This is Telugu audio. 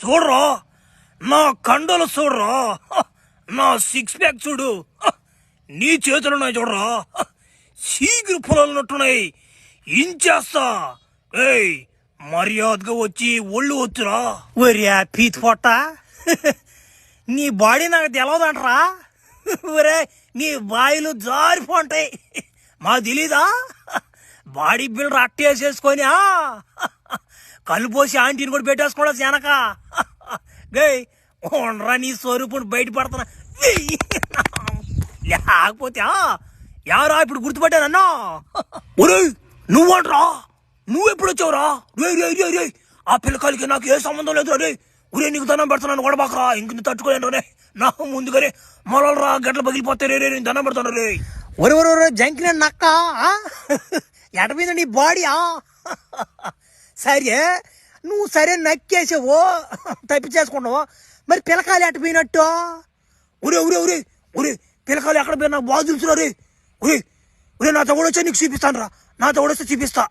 చూడరా నా కండలు చూడరా, నా సిక్స్ ప్యాక్ చూడు, నీ చేతులున్నాయి చూడరా, శీఘ్ర పొలాలున్నట్టున్నాయి, ఇంచేస్తా. ఏయ్ మర్యాదగా వచ్చి ఒళ్ళు వచ్చురా. ఒరే పీత్ పొట్ట, నీ బాడీ నాకు తెలవదంటరా. ఒరే నీ బాయిలు జారిపోంటాయి, మా తెలీదా? బాడీ బిల్డర్ అట్టేసేసుకొని కళ్ళు పోసి ఆంటీని కూడా పెట్టేసుకోవడం వెనక. గై ఉండరా నీ స్వరూపుని బయటపడుతున్నా. లేకపోతే ఎవరా ఇప్పుడు గుర్తుపట్టానన్నా? ఒరే నువ్వంటరా, నువ్వెప్పుడు వచ్చావురా? రే రే రే రే ఆ పిల్లకాయలకి నాకు ఏ సంబంధం లేదు రే. ఒరే నీకు దండం పెడతాను గొడవబాకరా, ఇంక తట్టుకోలేను రే. నా ముందుగానే మొలరా గట్ల పగిలిపోతే రే రే నేను దండం పెడతాను రే. ఒరే జంకిన నక్క, ఎట మీద నీ బాడీ. సరే నువ్వు సరే నక్కేసావు, తప్పి చేసుకున్నావు, మరి పిల్లకాయలు ఎట పోయినట్టు? ఒరే ఒరే ఒరే ఒరే పిల్లకాయలు ఎక్కడ పోయినా నాకు బాగా తెలుసురా రే. ఒరే ఒరే నాతో కూడా వచ్చా నీకు చూపిస్తాను రా, నాతో కూడా వస్తే చూపిస్తా.